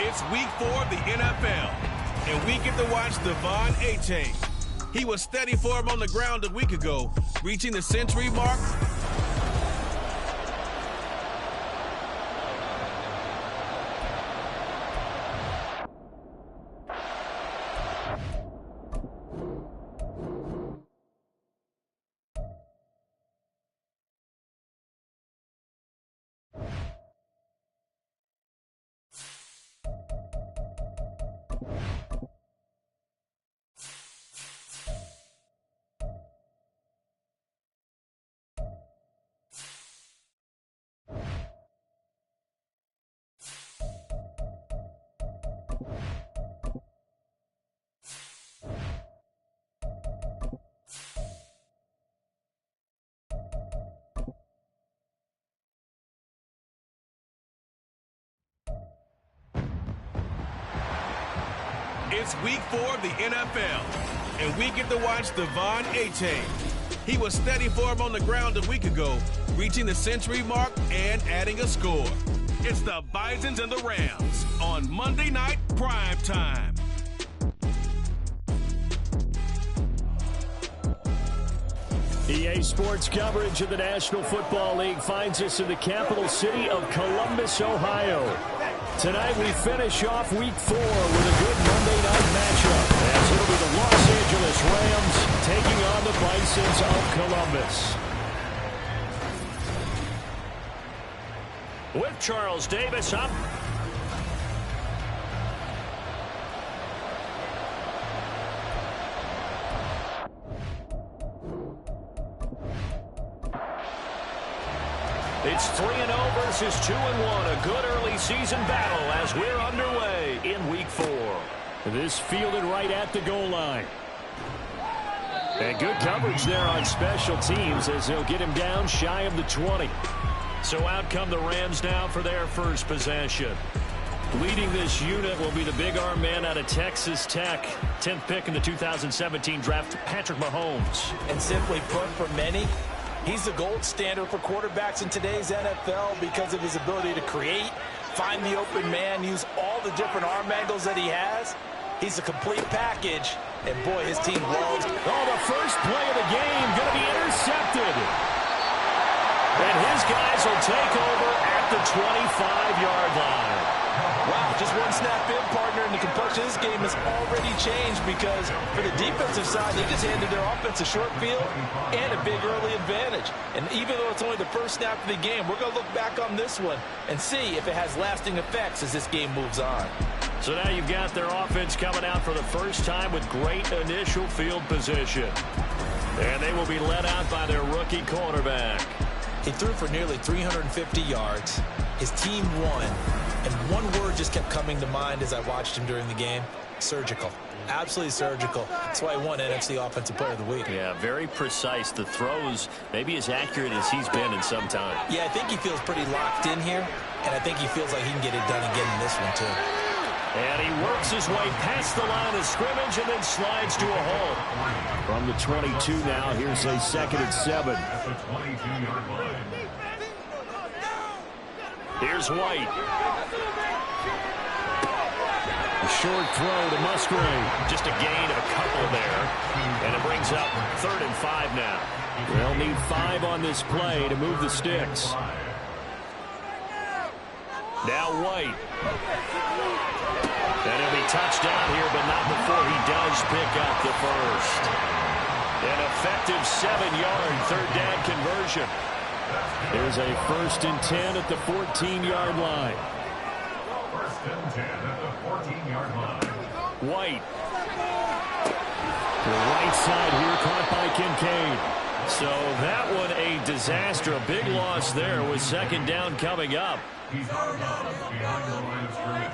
It's week 4 of the NFL, and we get to watch Devon Achane. He was steady for him on the ground a week ago, reaching the century mark. It's week 4 of the NFL, and we get to watch Devon Achane. He was steady for him on the ground a week ago, reaching the century mark and adding a score. It's the Bisons and the Rams on Monday Night Prime Time. EA Sports coverage of the National Football League finds us in the capital city of Columbus, Ohio. Tonight we finish off week 4 with a good Monday night matchup, as it'll be the Los Angeles Rams taking on the Bisons of Columbus. With Charles Davis up. It's 3-0 versus 2-1. A good early season battle as we're underway in week 4. This fielded right at the goal line. And good coverage there on special teams as they'll get him down shy of the 20. So out come the Rams now for their first possession. Leading this unit will be the big arm man out of Texas Tech. 10th pick in the 2017 draft, Patrick Mahomes. And simply put, for many, he's the gold standard for quarterbacks in today's NFL because of his ability to create, find the open man, use all the different arm angles that he has. He's a complete package, and boy, his team loves. Oh, the first play of the game going to be intercepted. And his guys will take over at the 25-yard line. Wow, just one snap in, partner, and the complexion of this game has already changed because for the defensive side, they just handed their offense a short field and a big early advantage. And even though it's only the first snap of the game, we're going to look back on this one and see if it has lasting effects as this game moves on. So now you've got their offense coming out for the first time with great initial field position. And they will be led out by their rookie quarterback. He threw for nearly 350 yards. His team won. And one word just kept coming to mind as I watched him during the game: surgical. Absolutely surgical. That's why he won NFC Offensive Player of the Week. Yeah, very precise. The throws maybe as accurate as he's been in some time. Yeah, I think he feels pretty locked in here, and I think he feels like he can get it done again in this one, too. And he works his way past the line of scrimmage and then slides to a hole. From the 22 now, here's a 2nd and 7. Here's White. A short throw to Musgrave. Just a gain of a couple there. And it brings up 3rd and 5 now. They'll need 5 on this play to move the sticks. Now White. And he'll be touched down here, but not before he does pick up the first. An effective 7-yard 3rd down conversion. There's a 1st and 10 at the 14-yard line. 1st and 10 at the 14-yard line. White. The right side here caught by Kincaid. So that one a disaster. A big loss there with 2nd down coming up. He's out of bounds behind the line of scrimmage.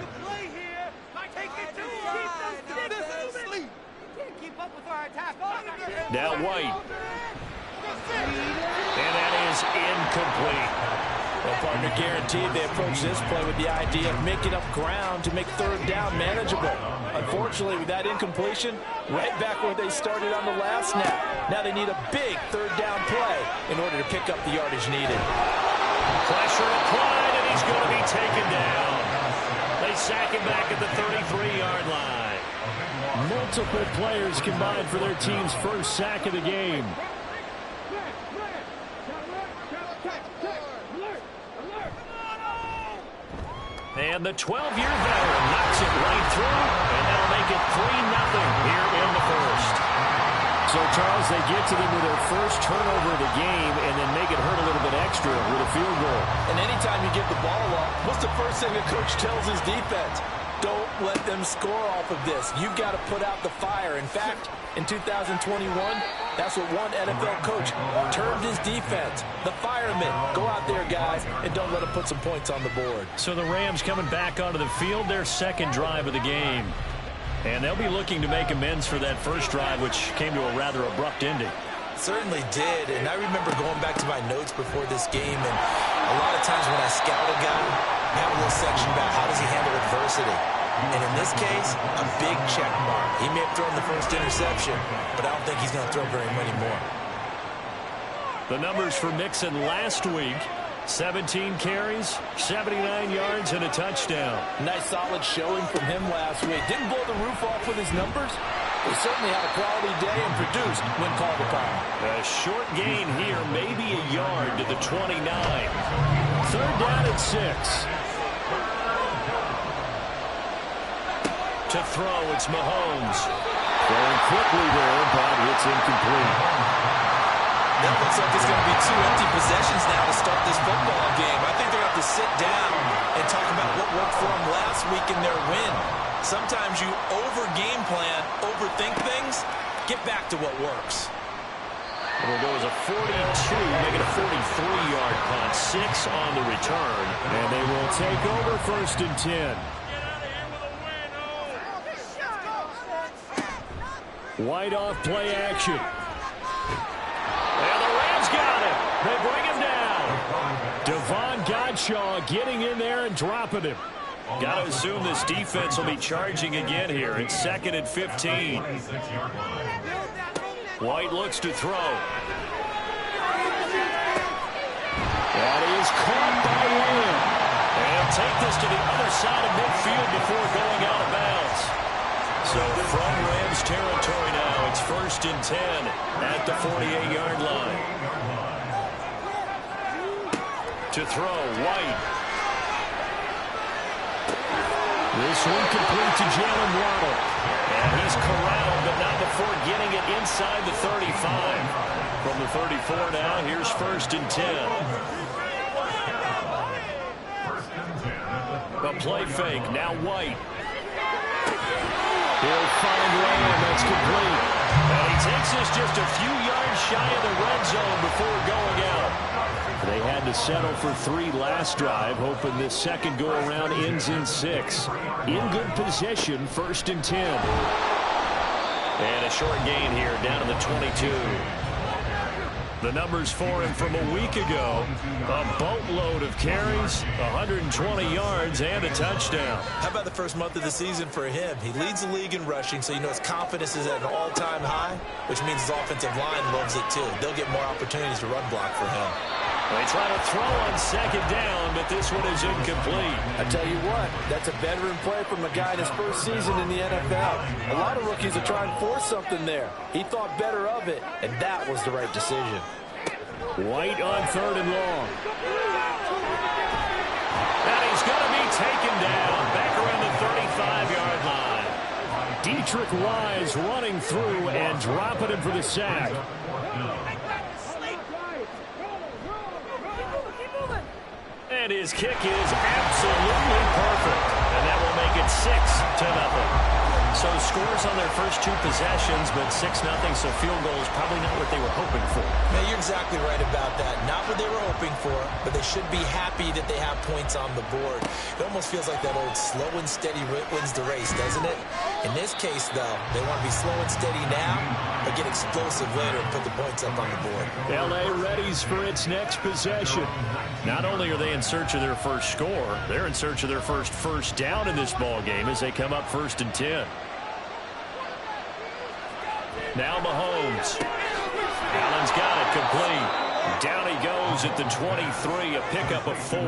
Now White. And that is incomplete. Well, partner, guaranteed they approach this play with the idea of making up ground to make 3rd down manageable. Unfortunately, with that incompletion, right back where they started on the last snap. Now they need a big 3rd down play in order to pick up the yardage needed. Pressure applied, and he's going to be taken down. They sack him back at the 33-yard line. Multiple players combined for their team's first sack of the game. And the 12-year veteran knocks it right through, and that'll make it 3-0 here in the first. So, Charles, they get to them with their first turnover of the game and then make it hurt a little bit extra with a field goal. And anytime you give the ball up, what's the first thing the coach tells his defense? Don't let them score off of this. You've got to put out the fire. In fact, in 2021, that's what one NFL coach termed his defense. The firemen. Go out there, guys, and don't let them put some points on the board. So the Rams coming back onto the field, their 2nd drive of the game. And they'll be looking to make amends for that first drive, which came to a rather abrupt ending. Certainly did, and I remember going back to my notes before this game, and a lot of times when I scout a guy, I have a little section about how does he handle adversity. And in this case, a big check mark. He may have thrown the first interception, but I don't think he's going to throw very many more. The numbers for Mixon last week: 17 carries, 79 yards, and a touchdown. Nice solid showing from him last week. Didn't blow the roof off with his numbers. He certainly had a quality day and produced when called upon. A short gain here, maybe a yard to the 29. 3rd down and 6. To throw, it's Mahomes. Going quickly there, but it's incomplete. That looks like it's going to be 2 empty possessions now to start this football game. I think they're going to have to sit down and talk about what worked for them last week in their win. Sometimes you over-game plan, overthink things, get back to what works. It'll go as a 42, make it a 43-yard punt, 6 on the return, and they will take over 1st and 10. White off play action. And the Rams got him. They bring him down. Devon Godshaw getting in there and dropping him. Got to assume this defense will be charging again here. It's 2nd and 15. White looks to throw. That is caught by Lamb. And take this to the other side of midfield before going out of bounds. So from Rams territory now, it's 1st and 10 at the 48-yard line. To throw, White. This one complete to Jalen Waddle. And he's corralled, but not before getting it inside the 35. From the 34 now, here's 1st and 10. A play fake, now White. He'll find Lamb, that's complete. And he takes this just a few yards shy of the red zone before going out. They had to settle for 3 last drive, hoping this second go-around ends in 6. In good position, 1st and 10. And a short gain here down to the 22. The numbers for him from a week ago, a boatload of carries, 120 yards, and a touchdown. How about the first month of the season for him? He leads the league in rushing, so you know his confidence is at an all-time high, which means his offensive line loves it too. They'll get more opportunities to run block for him. They try to throw on second down, but this one is incomplete. I tell you what, that's a veteran play from a guy in his first season in the NFL. A lot of rookies are trying to force something there. He thought better of it, and that was the right decision. White on 3rd and long. And he's going to be taken down back around the 35-yard line. Dietrich Wise running through and dropping him for the sack. And his kick is absolutely perfect. And that will make it 6-0. So scores on their first 2 possessions, but 6-0, so field goal is probably not what they were hoping for. Man, you're exactly right about that. Not what they were hoping for, but they should be happy that they have points on the board. It almost feels like that old slow and steady wins the race, doesn't it? In this case, though, they want to be slow and steady now, but get explosive later and put the points up on the board. L.A. readies for its next possession. Not only are they in search of their first score, they're in search of their first down in this ball game as they come up 1st and 10. Now Mahomes. Allen's got it complete. Down he goes at the 23, a pickup of 4.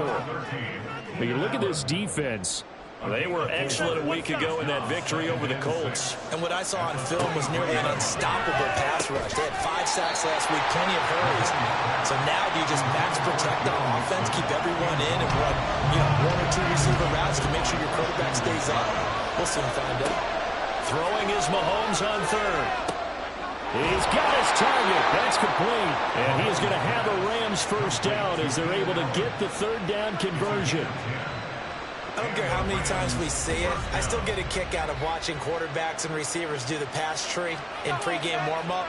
But you look at this defense. They were excellent a week ago in that victory over the Colts. And what I saw on film was nearly an unstoppable pass rush. They had 5 sacks last week, plenty of hurries. So now do you just max protect on offense, keep everyone in, and run 1 or 2 receiver routes to make sure your quarterback stays up? We'll soon find out. Throwing is Mahomes on 3rd. He's got his target. That's complete. And he is going to have a Rams first down as they're able to get the 3rd down conversion. I don't care how many times we see it. I still get a kick out of watching quarterbacks and receivers do the pass tree in pregame warm-up.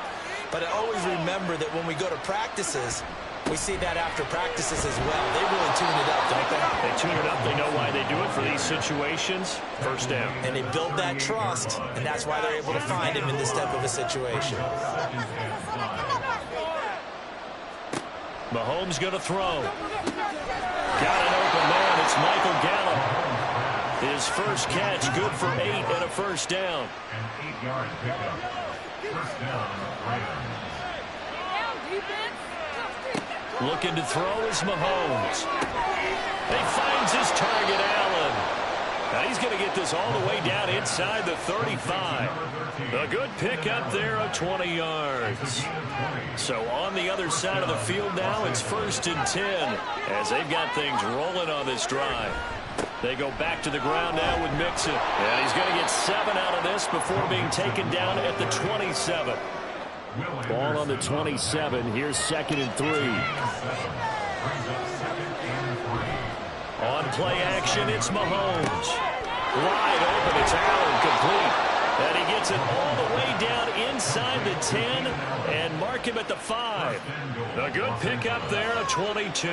But I always remember that when we go to practices, we see that after practices as well. They really tune it up, don't they? They tune it up. They know why they do it for these situations. First down. And they build that trust, and that's why they're able to find him in this type of a situation. Mahomes going to throw. Got an open man. It's Michael Gallup. His first catch, good for 8 and a first down. An 8-yard pickup. First down, Rams. Looking to throw is Mahomes. He finds his target, Allen. Now he's going to get this all the way down inside the 35. A good pickup there of 20 yards. So on the other side of the field now, it's 1st and 10 as they've got things rolling on this drive. They go back to the ground now with Mixon. And he's going to get 7 out of this before being taken down at the 27. Ball on the 27. Here's 2nd and 3. On play action, it's Mahomes. Wide open, it's Allen, complete. And he gets it all the way down inside the 10 and mark him at the 5. A good pickup there, a 22.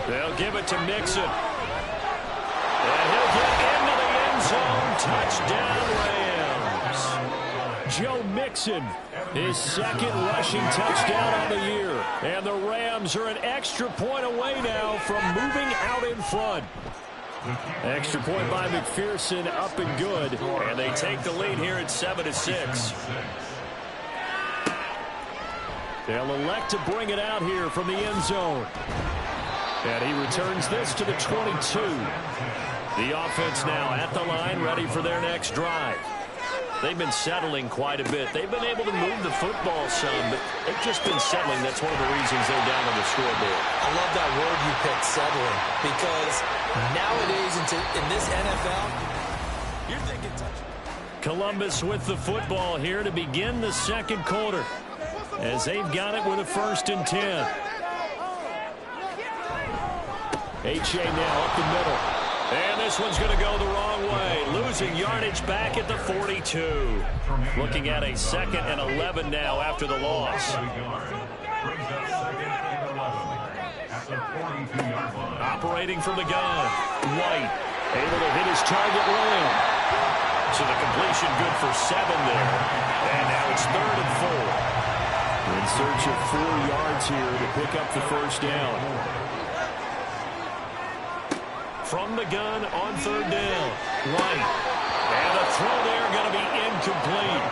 They'll give it to Mixon. And he'll get into the end zone. Touchdown, Rams. Joe Mixon, his 2nd rushing touchdown on the year. And the Rams are an extra point away now from moving out in front. Extra point by McPherson, up and good. And they take the lead here at 7-6. They'll elect to bring it out here from the end zone. And he returns this to the 22. The offense now at the line, ready for their next drive. They've been settling quite a bit. They've been able to move the football some, but they've just been settling. That's one of the reasons they're down on the scoreboard. I love that word you picked, settling, because nowadays in this NFL, you're thinking touchdown. Columbus with the football here to begin the 2nd quarter as they've got it with a 1st and 10. H.A. now up the middle. And this one's going to go the wrong way. Losing yardage back at the 42. Looking at a 2nd and 11 now after the loss. Operating from the gun. White. Able to hit his target well in. So the completion good for 7 there. And now it's 3rd and 4. In search of 4 yards here to pick up the first down. From the gun on 3rd down. White. And a throw there going to be incomplete.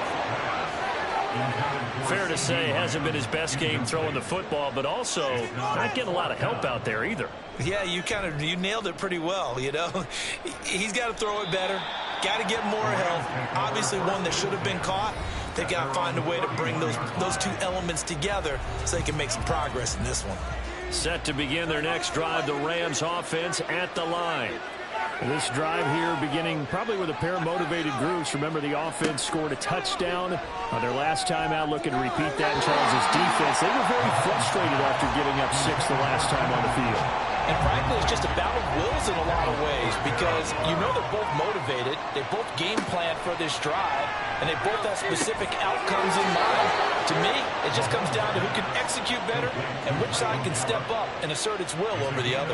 Fair to say, hasn't been his best game throwing the football, but also not getting a lot of help out there either. Yeah, you nailed it pretty well, you know. He's got to throw it better, got to get more help. Obviously one that should have been caught. They got to find a way to bring those two elements together so they can make some progress in this one. Set to begin their next drive, the Rams offense at the line. This drive here beginning probably with a pair of motivated groups. Remember, the offense scored a touchdown on their last time out. Looking to repeat that in Charles' defense. They were very frustrated after giving up 6 the last time on the field. And frankly, it's just a battle of wills in a lot of ways because you know they're both motivated. They both game plan for this drive, and they both have specific outcomes in mind. To me, it just comes down to who can execute better and which side can step up and assert its will over the other.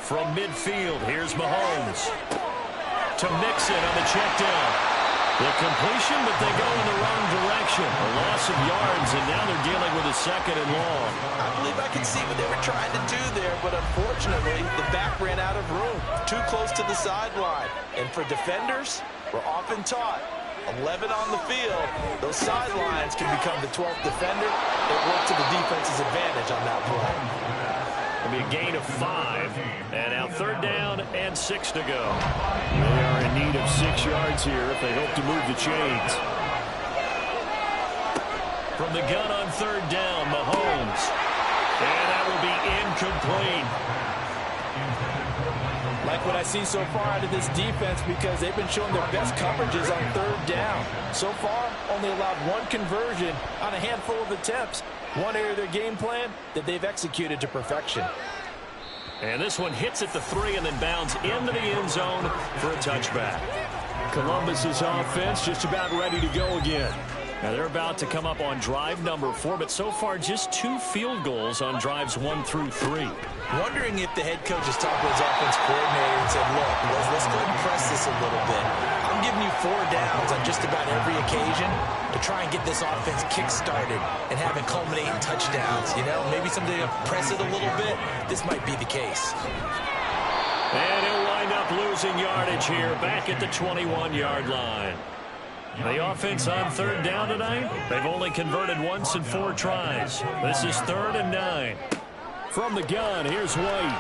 From midfield, here's Mahomes. To Mixon on the check down. The completion, but they go in the wrong direction. A loss of yards, and now they're dealing with a 2nd and long. I believe I can see what they were trying to do there, but unfortunately, the back ran out of room. Too close to the sideline. And for defenders, we're often taught, 11 on the field, those sidelines can become the 12th defender. It worked to the defense's advantage on that play. It'll be a gain of 5, and now 3rd down and 6 to go. They are in need of 6 yards here if they hope to move the chains. From the gun on 3rd down, Mahomes. And that will be incomplete. Like what I've seen so far out of this defense because they've been showing their best coverages on 3rd down. So far, only allowed 1 conversion on a handful of attempts. One area of their game plan that they've executed to perfection. And this one hits at the 3 and then bounds into the end zone for a touchback. Columbus's offense just about ready to go again. Now they're about to come up on drive number 4, but so far just 2 field goals on drives 1 through 3. Wondering if the head coach has talked to his offense coordinator and said, look, let's go ahead and press this a little bit. I'm giving you 4 downs on just about every occasion to try and get this offense kick-started and have it culminate in touchdowns. You know, maybe someday to press it a little bit. This might be the case. And he'll wind up losing yardage here back at the 21-yard line. The offense on 3rd down tonight, they've only converted once in 4 tries. This is 3rd and 9. From the gun, here's White.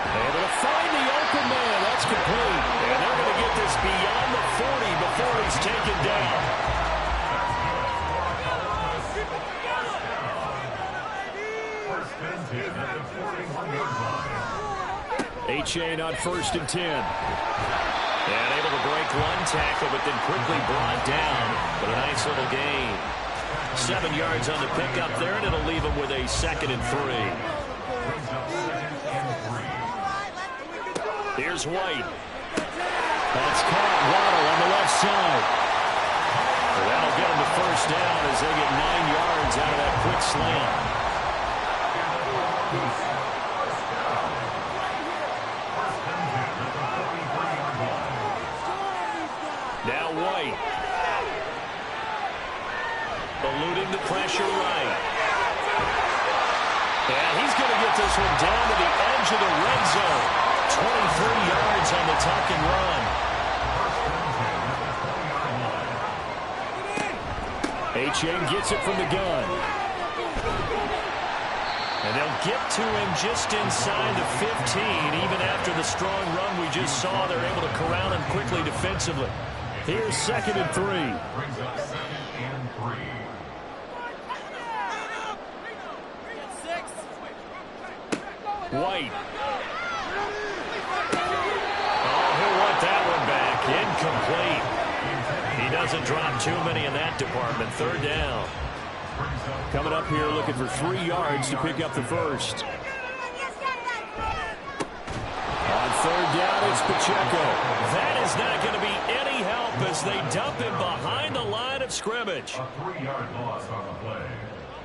Able to find the open man. That's complete. And they're going to get this beyond the 40 before he's taken down. A-Chain on 1st and 10. And able to break 1 tackle, but then quickly brought down. But a nice little gain. 7 yards on the pickup there, and it'll leave him with a 2nd and 3. Here's White. That's caught. Waddle on the left side. And that'll get him the first down as they get 9 yards out of that quick slant. Now White. Eluding the pressure right. And he's going to get this one down to the edge of the red zone. 23 yards on the tuck and run. A-Chain gets it from the gun. And they'll get to him just inside the 15. Even after the strong run we just saw, they're able to corral him quickly defensively. Here's 2nd and 3. Brings up 2nd and 3. White. Oh, he'll want that one back. Incomplete. He doesn't drop too many in that department. 3rd down. Coming up here looking for 3 yards to pick up the first. On 3rd down, it's Pacheco. That is not going to be any help as they dump him behind the line of scrimmage. A 3-yard loss on the play.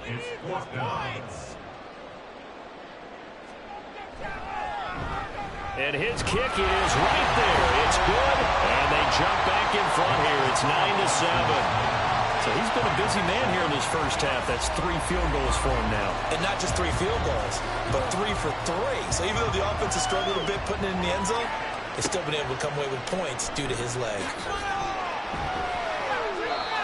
It's 4th down. And his kick is right there. It's good, and they jump back in front here. It's 9-7. So he's been a busy man here in this first half. That's 3 field goals for him now. And not just 3 field goals, but 3 for 3. So even though the offense has struggled a bit putting it in the end zone, they've still been able to come away with points due to his leg.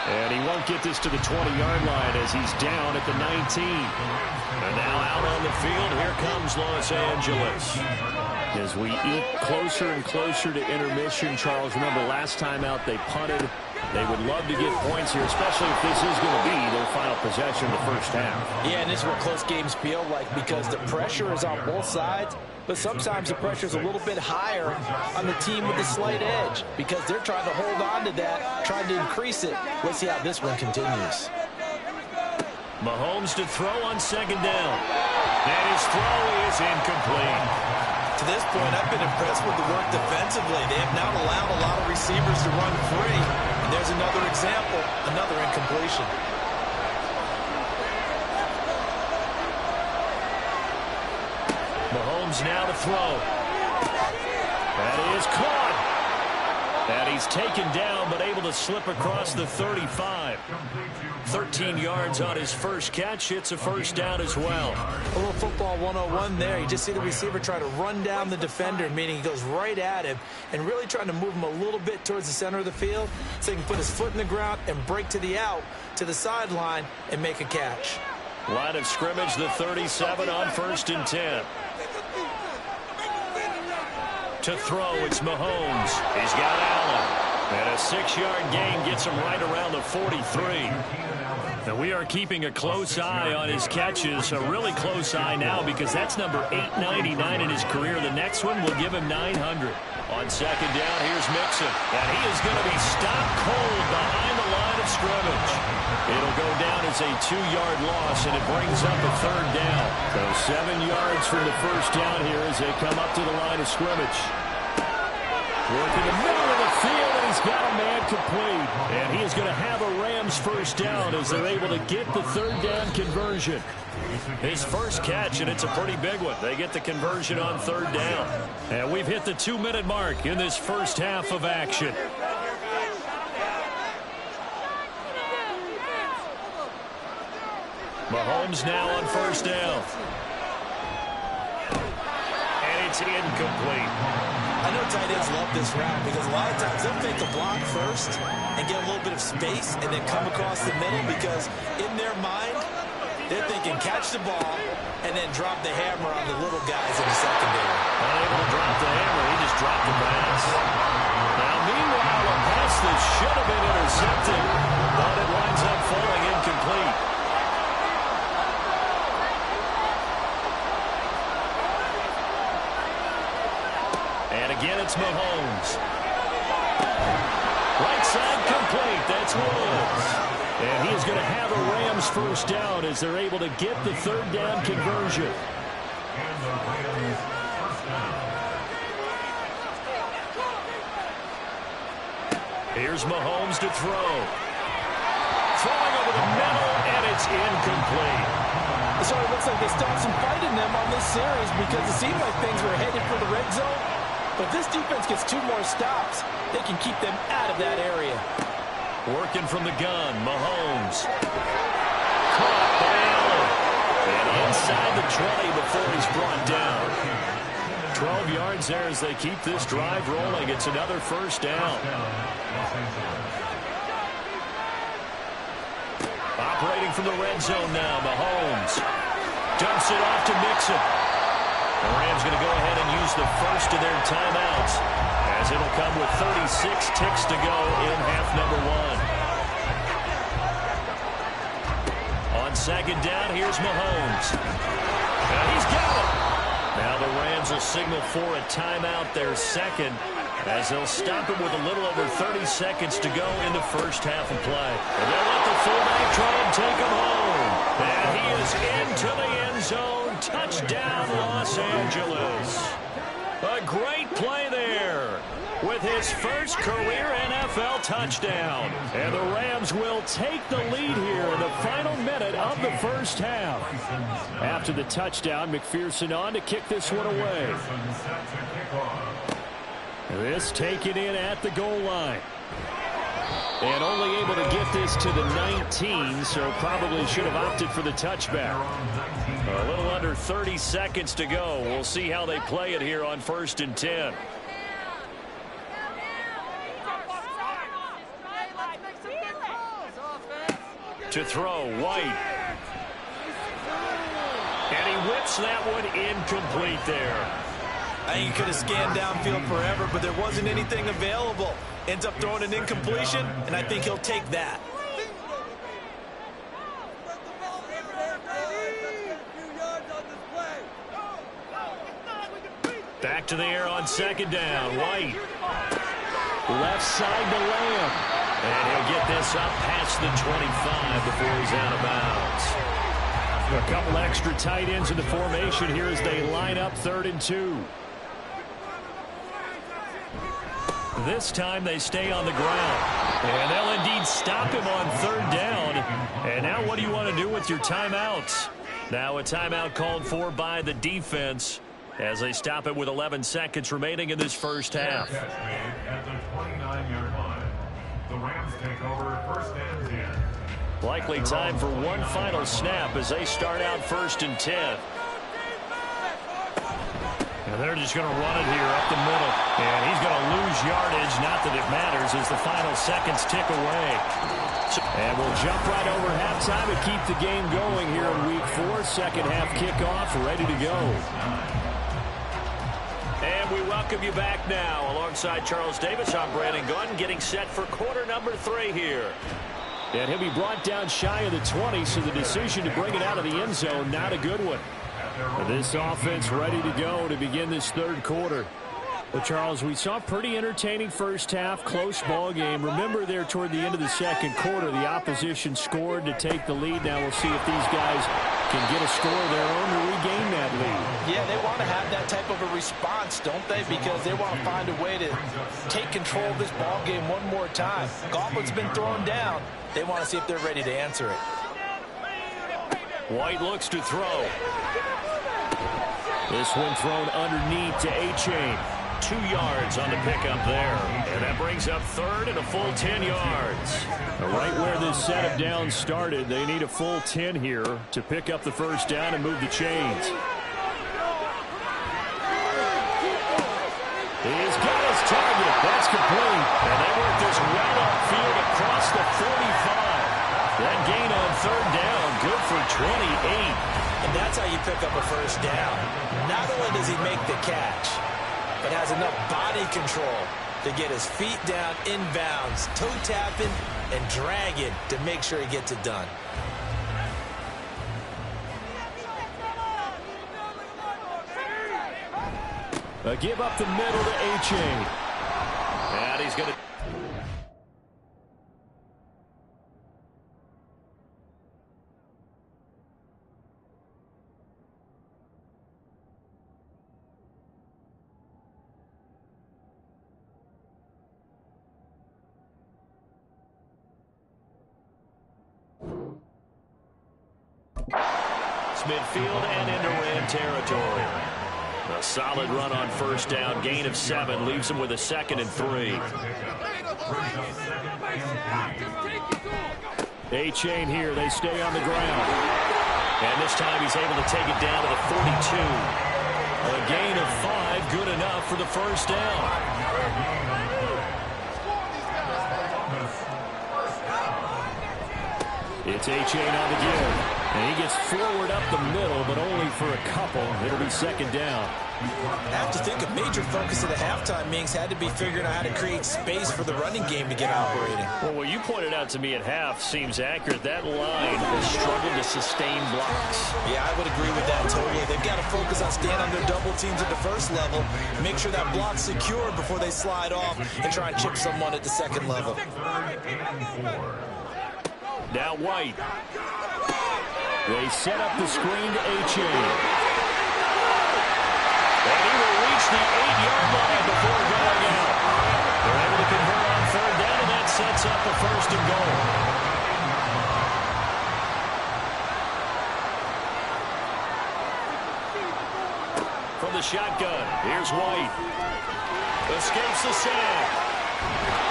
And he won't get this to the 20-yard line as he's down at the 19. And now out on the field, here comes Los Angeles. As we eat closer and closer to intermission, Charles, remember last time out they punted. They would love to get points here, especially if this is going to be their final possession of the first half. Yeah, and this is what close games feel like because the pressure is on both sides, but sometimes the pressure is a little bit higher on the team with the slight edge because they're trying to hold on to that, trying to increase it. Let's see how this one continues. Mahomes to throw on second down. And his throw is incomplete. To this point, I've been impressed with the work defensively. They have not allowed a lot of receivers to run free. And there's another example, another incompletion. Mahomes now to throw. That is caught. And he's taken down, but able to slip across the 35. 13 yards on his first catch. It's a first down as well. A little football 101 there. You just see the receiver try to run down the defender, meaning he goes right at him and really trying to move him a little bit towards the center of the field so he can put his foot in the ground and break to the out, to the sideline, and make a catch. Line of scrimmage, the 37 on 1st and 10. To throw, it's Mahomes. He's got Allen. And a 6-yard gain gets him right around the 43. Now we are keeping a close eye on his catches, a really close eye now because that's number 899 in his career. The next one will give him 900. On second down, here's Mixon. And he is going to be stopped cold behind the line of scrimmage. It'll go down as a 2-yard loss, and it brings up a 3rd down. So 7 yards from the first down here as they come up to the line of scrimmage. Working the middle of the field, and he's got a man complete. And he is going to have a Rams first down as they're able to get the 3rd down conversion. His first catch, and it's a pretty big one. They get the conversion on 3rd down. And we've hit the 2-minute mark in this first half of action. Mahomes now on 1st down. And it's incomplete. I know tight ends love this route because a lot of times they'll take the block first and get a little bit of space and then come across the middle because in their mind, they're thinking catch the ball and then drop the hammer on the little guys in the secondary. Unable to drop the hammer, he just dropped the pass. Now, meanwhile, a pass that should have been intercepted, but it winds up falling incomplete. And again, it's Mahomes. Right side complete. That's Woods. And he is going to have a Rams first down as they're able to get the 3rd down conversion. Here's Mahomes to throw. Throwing over the middle, and it's incomplete. So it looks like they still have some fight in them on this series because it seemed like things were headed for the red zone. But this defense gets 2 more stops. They can keep them out of that area. Working from the gun, Mahomes. Caught by Allen. And inside the 20 before he's brought down. 12 yards there as they keep this drive rolling. It's another first down. Operating from the red zone now, Mahomes. Dumps it off to Mixon. The Rams going to go ahead and use the first of their timeouts as it'll come with 36 ticks to go in half number 1. On second down, here's Mahomes. And he's got it. Now the Rams will signal for a timeout, their second, as they'll stop him with a little over 30 seconds to go in the first half of play. And they'll let the fullback try and take him home. And he is into the end zone. Touchdown, Los Angeles. A great play there. with his first career NFL touchdown. And the Rams will take the lead here in the final minute of the first half. After the touchdown, McPherson on to kick this one away. This taken in at the goal line. And only able to get this to the 19, so probably should have opted for the touchback. A little under 30 seconds to go. We'll see how they play it here on 1st and 10. To throw, White. And he whips that one incomplete there. I think he could have scanned downfield forever, but there wasn't anything available. Ends up throwing an incompletion, and I think he'll take that. Back to the air on 2nd down. White. Left side to Lamb. And he'll get this up past the 25 before he's out of bounds. A couple extra tight ends in the formation here as they line up 3rd and 2. This time they stay on the ground. And they'll indeed stop him on 3rd down. And now what do you want to do with your timeouts? Now a timeout called for by the defense as they stop it with 11 seconds remaining in this first half. At the 29-yard line, the Rams take over 1st and 10. Likely time for one final snap as they start out 1st and 10. And they're just going to run it here up the middle. And he's going to lose yardage. Not that it matters as the final seconds tick away. And we'll jump right over halftime and keep the game going here in Week 4. Second half kickoff ready to go. And we welcome you back now. Alongside Charles Davis, I'm Brandon Gunn, getting set for quarter number 3 here. And he'll be brought down shy of the 20, so the decision to bring it out of the end zone, not a good one. This offense ready to go to begin this 3rd quarter. Well, Charles, we saw a pretty entertaining first half, close ball game. Remember there toward the end of the 2nd quarter, the opposition scored to take the lead. Now we'll see if these guys can get a score of their own to regain that lead. Yeah, they want to have that type of a response, don't they? Because they want to find a way to take control of this ball game one more time. Gauntlet's been thrown down. They want to see if they're ready to answer it. White looks to throw. This one thrown underneath to A-Chain. 2 yards on the pickup there. And that brings up 3rd and a full 10 yards. Right where this set of downs started, they need a full 10 here to pick up the first down and move the chains. He's got his target. That's complete. And they work this well upfield across the 45. That gain on 3rd down, good for 28. And that's how you pick up a first down. Not only does he make the catch, but has enough body control to get his feet down inbounds, toe tapping and dragging to make sure he gets it done. A give up the middle to A-Chain. And he's going to... midfield and into Ram territory. A solid run on first down, gain of 7, leaves him with a 2nd and 3. A-Chain here, they stay on the ground. And this time he's able to take it down to the 42. A gain of 5, good enough for the first down. It's A-Chain on the give. And he gets forward up the middle, but only for a couple. It'll be 2nd down. I have to think a major focus of the halftime meetings had to be figuring out how to create space for the running game to get operating. Well, what you pointed out to me at half seems accurate. That line has struggled to sustain blocks. Yeah, I would agree with that totally. They've got to focus on staying on their double teams at the first level, make sure that block's secure before they slide off and try and chip someone at the 2nd level. Now White. They set up the screen to A-Chain. And he will reach the 8-yard line before going out. Here's White. Escapes the sack.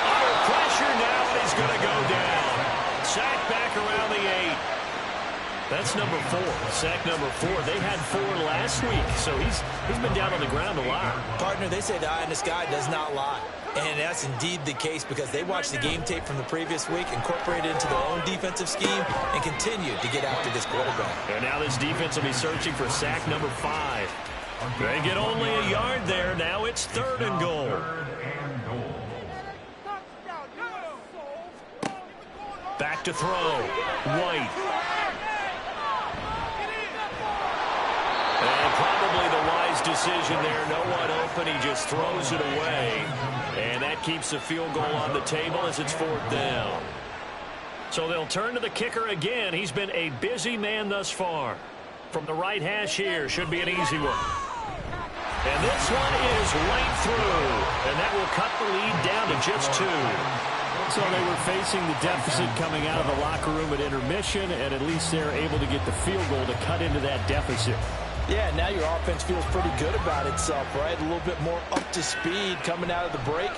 Under pressure now, and he's going to go down. Sack back around the 8. That's number 4. Sack number 4. They had 4 last week, so he's been down on the ground a lot. Partner, they say the eye in the sky does not lie. And that's indeed the case because they watched the game tape from the previous week, incorporated it into their own defensive scheme, and continued to get after this quarterback. And now this defense will be searching for sack number 5. They get only a yard there. Now it's 3rd and goal. Back to throw. White. And probably the wise decision there. No one open. He just throws it away. And that keeps the field goal on the table as it's 4th down. So they'll turn to the kicker again. He's been a busy man thus far. From the right hash here, should be an easy one. And this one is right through. And that will cut the lead down to just 2. So they were facing the deficit coming out of the locker room at intermission, and at least they're able to get the field goal to cut into that deficit. Yeah, now your offense feels pretty good about itself, right? A little bit more up to speed coming out of the break.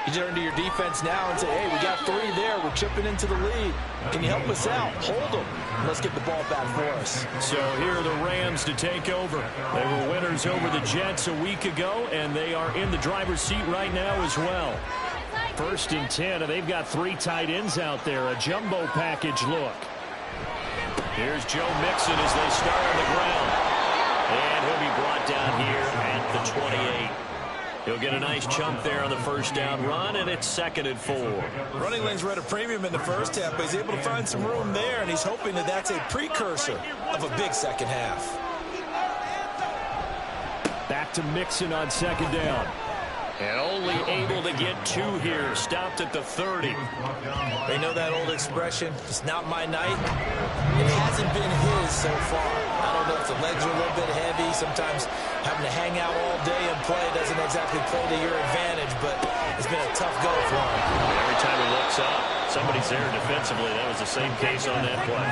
You turn to your defense now and say, hey, we got 3 there. We're chipping into the lead. Can you help us out? Hold them. Let's get the ball back for us. So here are the Rams to take over. They were winners over the Jets a week ago, and they are in the driver's seat right now as well. 1st and 10, and they've got 3 tight ends out there. A jumbo package look. Here's Joe Mixon as they start on the ground. And he'll be brought down here at the 28. He'll get a nice chunk there on the 1st down run, and it's 2nd and 4. Running lanes were at a premium in the 1st half, but he's able to find some room there, and he's hoping that that's a precursor of a big 2nd half. Back to Mixon on 2nd down. And only able to get 2 here. Stopped at the 30. They know that old expression, it's not my night. It hasn't been his so far. I don't know if the legs are a little bit heavy. Sometimes having to hang out all day and play doesn't exactly play to your advantage, but it's been a tough go for him. Every time he looks up, somebody's there defensively. That was the same case on that play.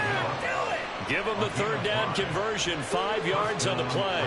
Give him the 3rd down conversion. 5 yards on the play.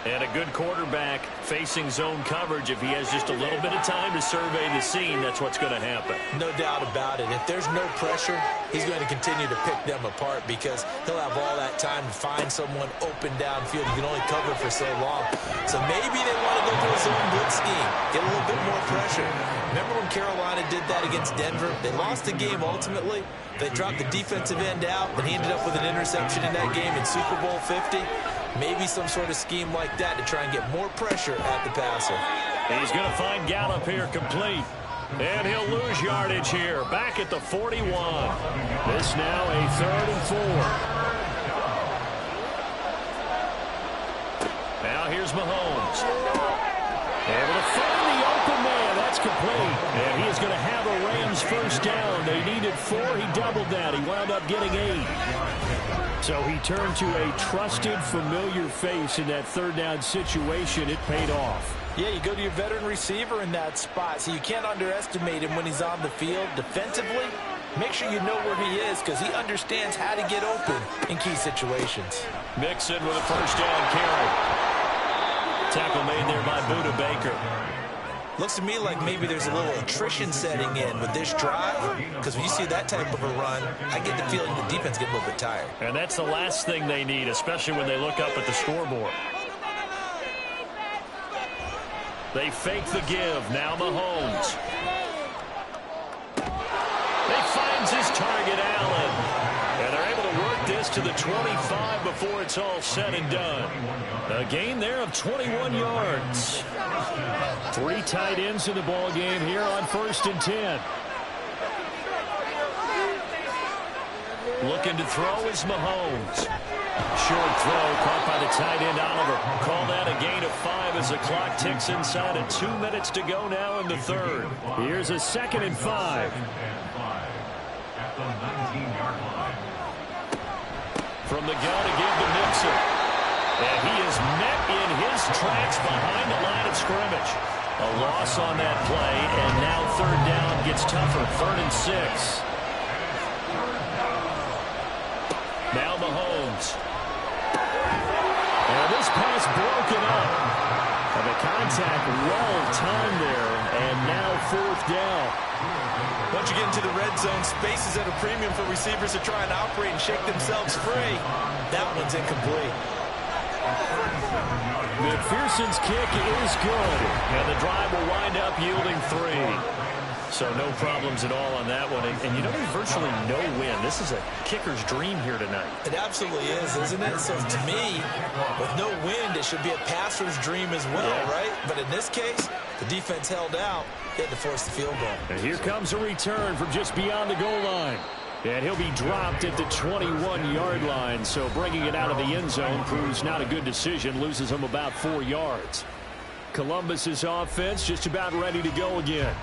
And a good quarterback facing zone coverage. If he has just a little bit of time to survey the scene, that's what's going to happen. No doubt about it. If there's no pressure, he's going to continue to pick them apart because he'll have all that time to find someone open downfield. You can only cover for so long. So maybe they want to go to a zone blitz scheme, get a little bit more pressure. Remember when Carolina did that against Denver? They lost the game ultimately. They dropped the defensive end out, but he ended up with an interception in that game in Super Bowl 50. Maybe some sort of scheme like that to try and get more pressure at the passer. He's going to find Gallup here complete. And he'll lose yardage here. Back at the 41. This now a 3rd and 4. Now here's Mahomes. Able to find the open man. That's complete. And he is going to have a Rams 1st down. They needed 4. He doubled that. He wound up getting 8. So he turned to a trusted, familiar face in that 3rd down situation. It paid off. Yeah, you go to your veteran receiver in that spot, so you can't underestimate him when he's on the field. Defensively, make sure you know where he is because he understands how to get open in key situations. Mixon with a 1st down carry. Tackle made there by Budda Baker. Looks to me like maybe there's a little attrition setting in with this drive because when you see that type of a run, I get the feeling the defense gets a little bit tired. And that's the last thing they need, especially when they look up at the scoreboard. They fake the give. Now Mahomes. He finds his target, Allen. And they're able to work this to the 25 before it's all said and done. A gain there of 21 yards. 3 tight ends in the ball game here on 1st and 10. Looking to throw is Mahomes. Short throw caught by the tight end Oliver. Call that a gain of 5 as the clock ticks inside at 2 minutes to go now in the 3rd. Here's a 2nd and 5. From the gun to give to Mixon. And he is met in his tracks behind the line of scrimmage. A loss on that play, and now 3rd down gets tougher. 3rd and 6. Now Mahomes. And this pass broken up. And the contact well-timed there, and now 4th down. Once you get into the red zone, space is at a premium for receivers to try and operate and shake themselves free. That one's incomplete. McPherson's kick is good, and the drive will wind up yielding 3. So no problems at all on that one. And you know, there's virtually no win. This is a kicker's dream here tonight. It absolutely is, isn't it? So to me, with no wind, it should be a passer's dream as well, right? But in this case, the defense held out. They had to force the field goal. And here comes a return from just beyond the goal line. And he'll be dropped at the 21-yard line. So bringing it out of the end zone proves not a good decision. Loses him about 4 yards. Columbus's offense just about ready to go again.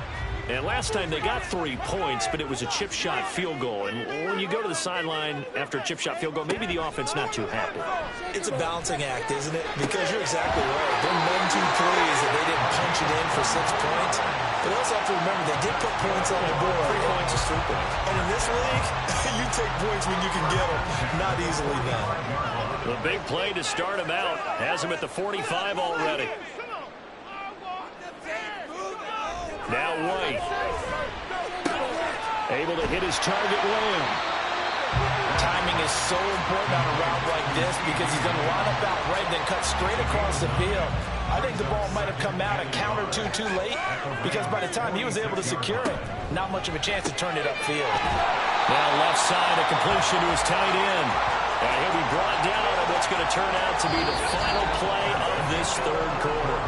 And last time they got 3 points, but it was a chip shot field goal. And when you go to the sideline after a chip shot field goal, maybe the offense not too happy. It's a balancing act, isn't it? Because you're exactly right. They're none too pleased that they didn't punch it in for 6 points. But also have to remember they did put points on the board. 3 points is 3 points. And in this league, you take points when you can get them. Not easily done. The big play to start him out has him at the 45 already. Now White. Able to hit his target Lamb. Timing is so important on a route like this because he's going to line up out right, then cut straight across the field. I think the ball might have come out a count or two too late because by the time he was able to secure it, not much of a chance to turn it upfield. Now left side, a completion to his tight end. And he'll be brought down on what's going to turn out to be the final play of this 3rd quarter.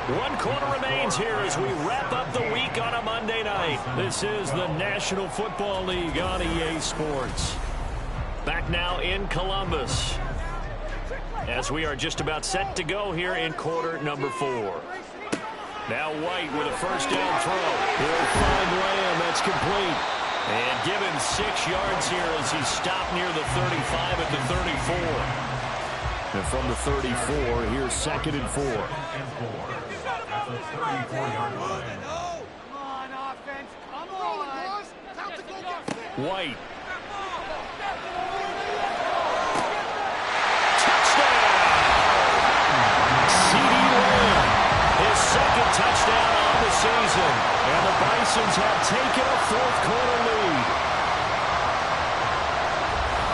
1 quarter remains here as we wrap up the week on a Monday night. This is the National Football League on EA Sports. Back now in Columbus as we are just about set to go here in quarter number 4. Now White with a 1st down throw. He'll find Lamb. That's complete. And given 6 yards here as he stopped near the 35 at the 34. And from the 34, here's 2nd and 4. At the 34-yard line. Come on, offense. Come on. Time to go get White. His 2nd touchdown on the season. And the Bisons have taken a 4th quarter lead.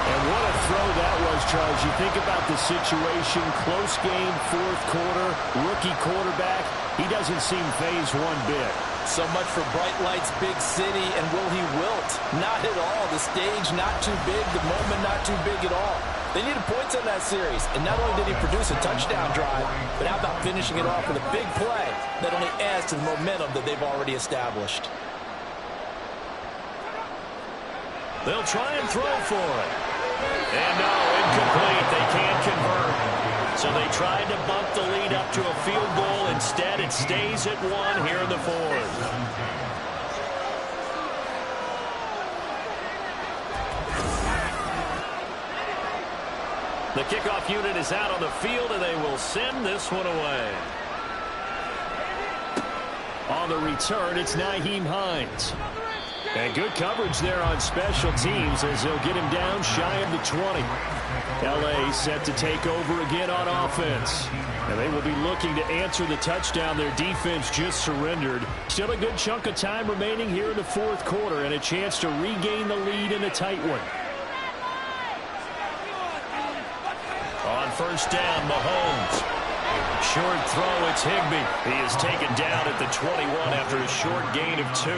And what a throw that was, Charles. You think about the situation, close game, 4th quarter, rookie quarterback. He doesn't seem phased one bit. So much for bright lights, big city, and will he wilt? Not at all. The stage not too big, the moment not too big at all. They needed points on that series, and not only did he produce a touchdown drive, but how about finishing it off with a big play that only adds to the momentum that they've already established. They'll try and throw for it. And no, incomplete. They can't convert. So they tried to bump the lead up to a field goal. Instead, it stays at 1 here in the 4th. The kickoff unit is out on the field, and they will send this one away. On the return, it's Nyheim Hines. And good coverage there on special teams as they'll get him down shy of the 20. L.A. set to take over again on offense. And they will be looking to answer the touchdown their defense just surrendered. Still a good chunk of time remaining here in the 4th quarter and a chance to regain the lead in a tight one. On 1st down, Mahomes. Short throw, it's Higbee. He is taken down at the 21 after a short gain of 2.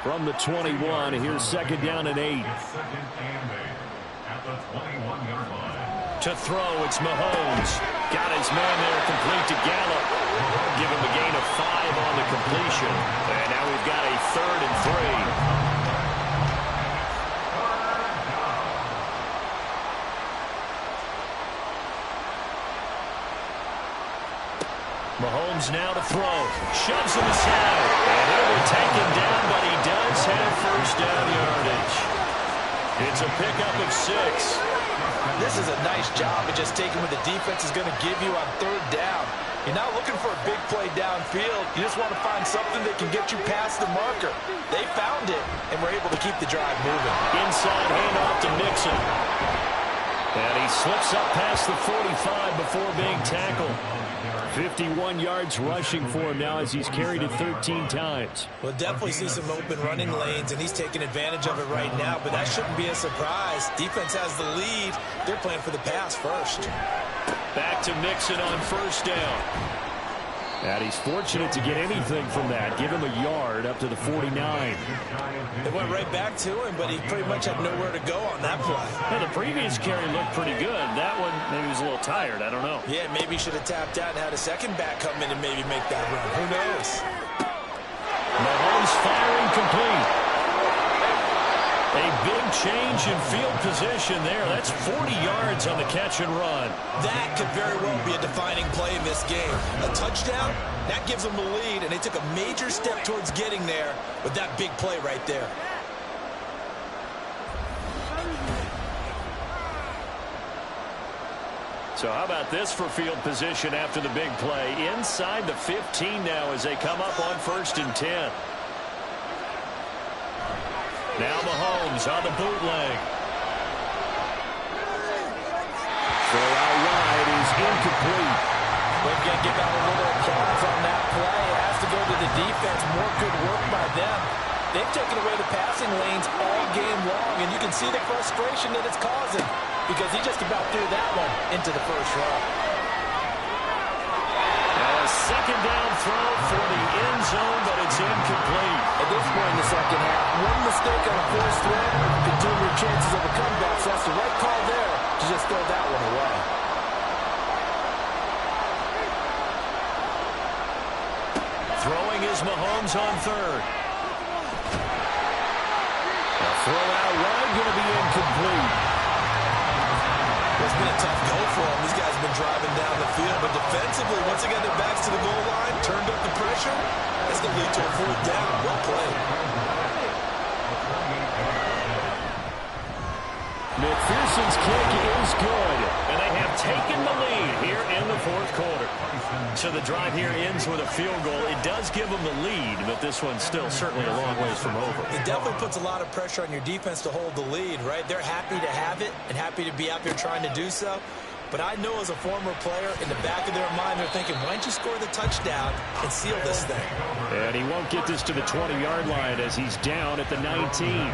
From the 21, here's 2nd down and 8. To throw, it's Mahomes. Got his man there complete to Gallup. Give him a gain of 5 on the completion. And now we've got a 3rd and 3. Mahomes now to throw. Shoves him aside. And he will take him down, but he does have 1st down yardage. It's a pickup of 6. This is a nice job of just taking what the defense is going to give you on 3rd down. You're not looking for a big play downfield. You just want to find something that can get you past the marker. They found it, and were able to keep the drive moving. Inside handoff to Mixon. And he slips up past the 45 before being tackled. 51 yards rushing for him now as he's carried it 13 times. We'll definitely see some open running lanes, and he's taking advantage of it right now, but that shouldn't be a surprise. Defense has the lead. They're playing for the pass first. Back to Mixon on first down. And he's fortunate to get anything from that. Give him a yard up to the 49. They went right back to him, but he pretty much had nowhere to go on that play. Well, the previous carry looked pretty good. That one, maybe he was a little tired. I don't know. Yeah, maybe he should have tapped out and had a second back come in and maybe make that run. Who knows? Mahomes firing complete. A big change in field position there. That's 40 yards on the catch and run. That could very well be a defining play in this game. A touchdown, that gives them the lead, and they took a major step towards getting there with that big play right there. So how about this for field position after the big play? Inside the 15 now as they come up on 1st and 10. Now Mahomes on the bootleg. Throw out wide is incomplete. We're going to give out a little applause on that play. It has to go to the defense. More good work by them. They've taken away the passing lanes all game long, and you can see the frustration that it's causing because he just about threw that one into the first row. A second down throw for the end zone, but it's incomplete. At this point in the second half, one mistake on a first throw could doom your chances of a comeback, so that's the right call there to just throw that one away. Throwing is Mahomes on third. A throw out wide, going to be incomplete. It's been a tough go for them. These guys have been driving down the field, but defensively, once they got their backs to the goal line, turned up the pressure, that's going to lead to a 4th down. Well played. McPherson's kick is good, and they have taken the lead here in the 4th quarter. So the drive here ends with a field goal. It does give them the lead, but this one's still certainly a long ways from over. It definitely puts a lot of pressure on your defense to hold the lead, right? They're happy to have it and happy to be out there trying to do so. But I know as a former player, in the back of their mind, they're thinking, why don't you score the touchdown and seal this thing? And he won't get this to the 20-yard line as he's down at the 19.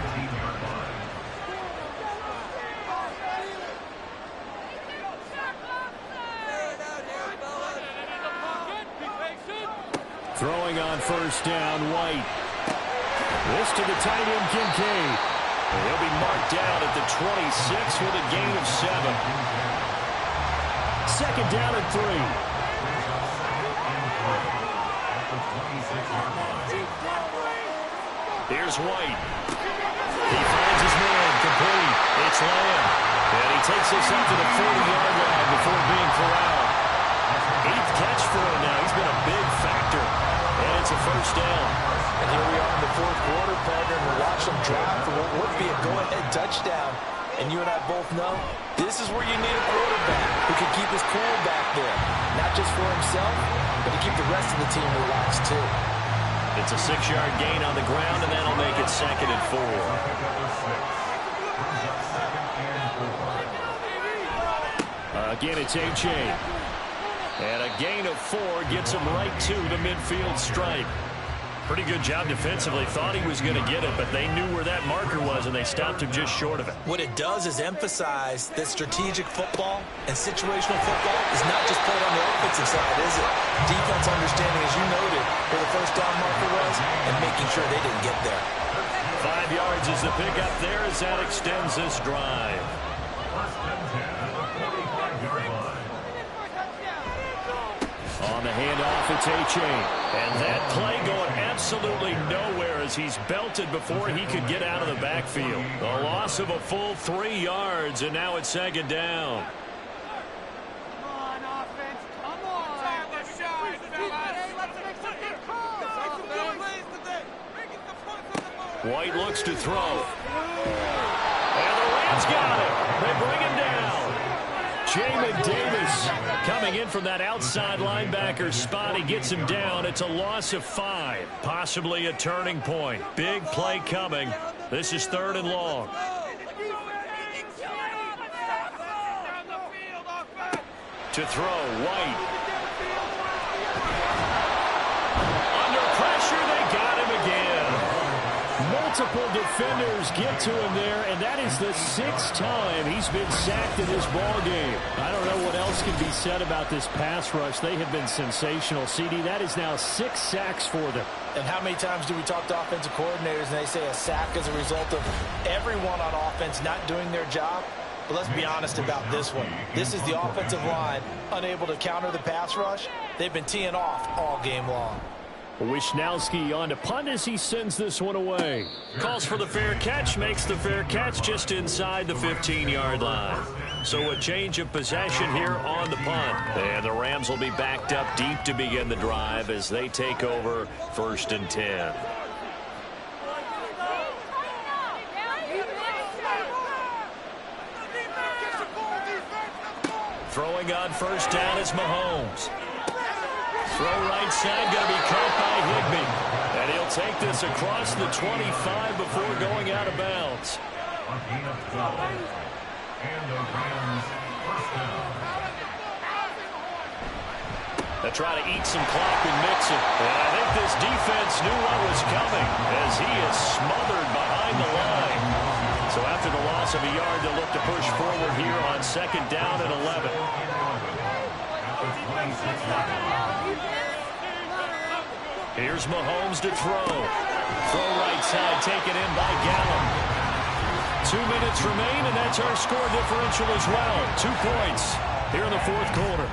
Throwing on first down, White. This to the tight end, Kincaid. And he'll be marked down at the 26 with a gain of 7. Second down and 3. Here's White. He finds his man, complete. It's Lamb. And he takes this up to the 40-yard line before being corralled. 8th catch for him now. He's been a big factor. And it's a first down. And here we are in the 4th quarter, partner, and we'll watch them drive for what would be a go-ahead touchdown. And you and I both know this is where you need a quarterback who can keep his cool back there. Not just for himself, but to keep the rest of the team relaxed, too. It's a 6-yard gain on the ground, and that'll make it 2nd and 4. Again, it's A-Chain. And a gain of 4 gets him right to the midfield stripe. Pretty good job defensively. Thought he was going to get it, but they knew where that marker was, and they stopped him just short of it. What it does is emphasize that strategic football and situational football is not just played on the offensive side, is it? Defense understanding, as you noted, where the first down marker was and making sure they didn't get there. 5 yards is the pickup there as that extends this drive. On the handoff, it's A-Chain. And that play going absolutely nowhere as he's belted before he could get out of the backfield. The loss of a full 3 yards, and now it's 2nd down. Come on, offense. Come on. Time to shine, fellas. Let's make some good calls. Make some good plays today. Making the points on the board. White looks to throw. And the Rams got him. They bring him down. Jamin Davis coming in from that outside linebacker spot. He gets him down. It's a loss of 5. Possibly a turning point. Big play coming. This is 3rd and long. To throw, White. Multiple defenders get to him there, and that is the 6th time he's been sacked in this ball game. I don't know what else can be said about this pass rush. They have been sensational. CD, that is now 6 sacks for them. And how many times do we talk to offensive coordinators and they say a sack as a result of everyone on offense not doing their job? But let's be honest about this one. This is the offensive line unable to counter the pass rush. They've been teeing off all game long. Wisnowski on to punt as he sends this one away. Calls for the fair catch, makes the fair catch just inside the 15-yard line. So a change of possession here on the punt. And the Rams will be backed up deep to begin the drive as they take over 1st and 10. Throwing on 1st down is Mahomes. Throw right side, going to be caught by Higbee. And he'll take this across the 25 before going out of bounds. They try to eat some clock and mix it. And I think this defense knew what was coming as he is smothered behind the line. So after the loss of a yard, they'll look to push forward here on 2nd down and 11. Here's Mahomes to throw. Throw right side, taken in by Gallup. 2 minutes remain, and that's our score differential as well. 2 points here in the 4th quarter.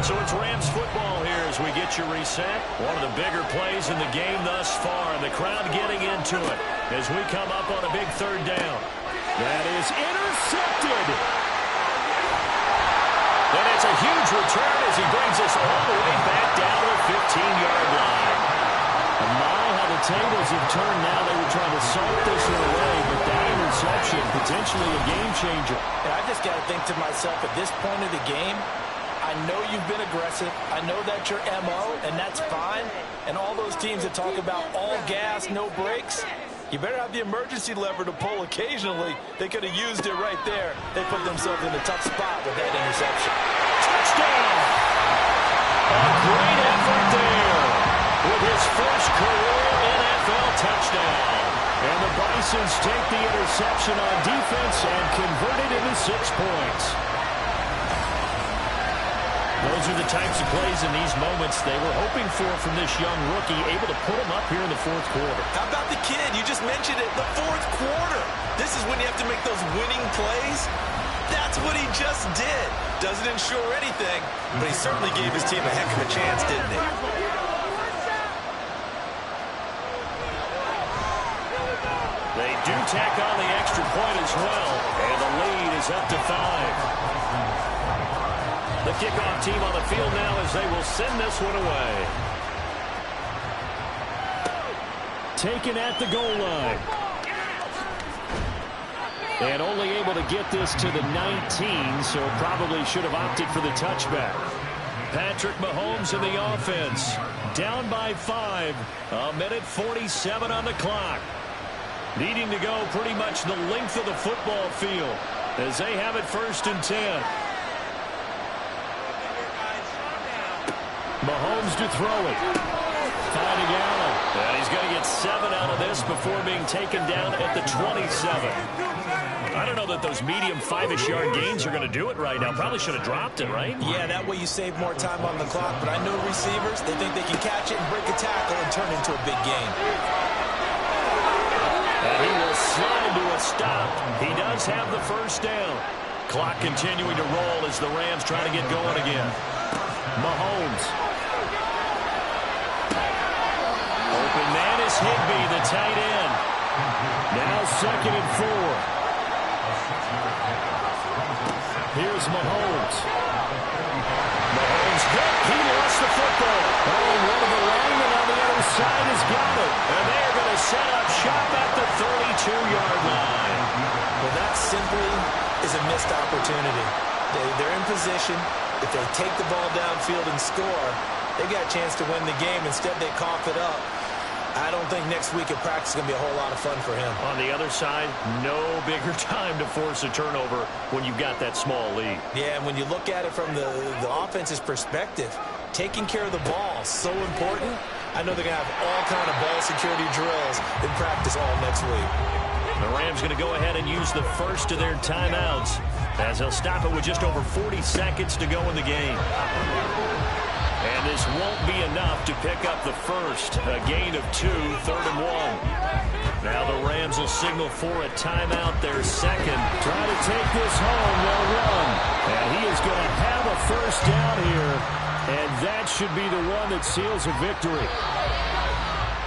So it's Rams football here as we get you reset. One of the bigger plays in the game thus far, and the crowd getting into it as we come up on a big 3rd down. That is intercepted. And it's a huge return as he brings us all the way back down to the 15-yard line. And my, how the tables have turned now. They were trying to salt this one away, but that interception, potentially a game changer. And I just got to think to myself, at this point of the game, I know you've been aggressive. I know that's your MO, and that's fine. And all those teams that talk about all gas, no brakes, you better have the emergency lever to pull occasionally. They could have used it right there. They put themselves in a tough spot with that interception. Touchdown! A great effort there with his first career NFL touchdown. And the Bisons take the interception on defense and convert it into 6 points. Those are the types of plays in these moments they were hoping for from this young rookie, able to put him up here in the 4th quarter. How about the kid? You just mentioned it, the 4th quarter. This is when you have to make those winning plays. That's what he just did. Doesn't ensure anything, but he certainly gave his team a heck of a chance, didn't he? They do tack on the extra point as well, and the lead is up to 5. The kickoff team on the field now as they will send this one away. Taken at the goal line. And only able to get this to the 19, so probably should have opted for the touchback. Patrick Mahomes in the offense. Down by 5. 1:47 on the clock. Needing to go pretty much the length of the football field as they have it 1st and 10. Mahomes to throw it. Finding Allen. And he's going to get 7 out of this before being taken down at the 27. I don't know that those medium 5-ish yard gains are going to do it right now. Probably should have dropped it, right? Yeah, that way you save more time on the clock. But I know receivers, they think they can catch it and break a tackle and turn it into a big game. And he will slide to a stop. He does have the 1st down. Clock continuing to roll as the Rams try to get going again. Mahomes. Open man is Higbee, the tight end. Now 2nd and 4. Here's Mahomes. Mahomes hit. He lost the football. Oh, and one of the linemen on the other side has got it. And they are going to set up shop at the 32-yard line. Well, that simply is a missed opportunity. They're in position. If they take the ball downfield and score, they got a chance to win the game. Instead, they cough it up. I don't think next week at practice is going to be a whole lot of fun for him. On the other side, no bigger time to force a turnover when you've got that small lead. Yeah, and when you look at it from the offense's perspective, taking care of the ball is so important. I know they're going to have all kind of ball security drills in practice all next week. The Rams going to go ahead and use the first of their timeouts as they'll stop it with just over 40 seconds to go in the game. And this won't be enough to pick up the first. A gain of 2, 3rd and 1. Now the Rams will signal for a timeout, their second. Trying to take this home, they'll run. And he is going to have a first down here. And that should be the one that seals a victory.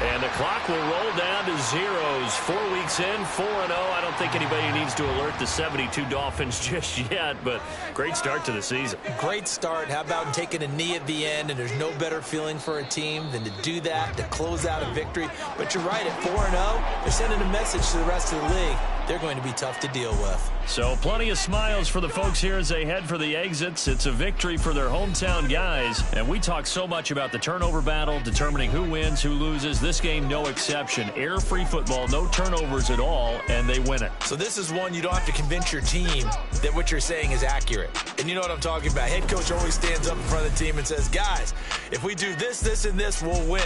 And the clock will roll down to zeros. 4 weeks in, 4-0. I don't think anybody needs to alert the 72 Dolphins just yet, but great start to the season. Great start. How about taking a knee at the end, and there's no better feeling for a team than to do that, to close out a victory. But you're right, at 4-0, they're sending a message to the rest of the league. They're going to be tough to deal with. So plenty of smiles for the folks here as they head for the exits. It's a victory for their hometown guys. And we talk so much about the turnover battle, determining who wins, who loses. This game, no exception. Air-free football, no turnovers at all, and they win it. So this is one you don't have to convince your team that what you're saying is accurate. And you know what I'm talking about. Head coach always stands up in front of the team and says, guys, if we do this, this, and this, we'll win.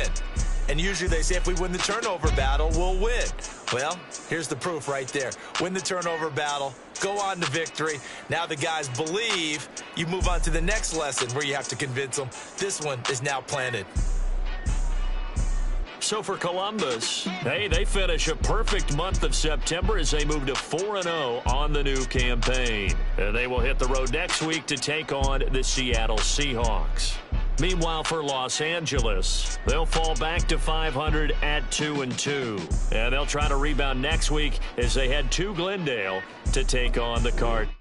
And usually they say if we win the turnover battle, we'll win. Well, here's the proof right there. Win the turnover battle, go on to victory. Now the guys believe. You move on to the next lesson where you have to convince them. This one is now planted. So for Columbus, hey, they finish a perfect month of September as they move to 4-0 on the new campaign. And they will hit the road next week to take on the Seattle Seahawks. Meanwhile, for Los Angeles, they'll fall back to 500 at 2-2. And they'll try to rebound next week as they head to Glendale to take on the Cardinals.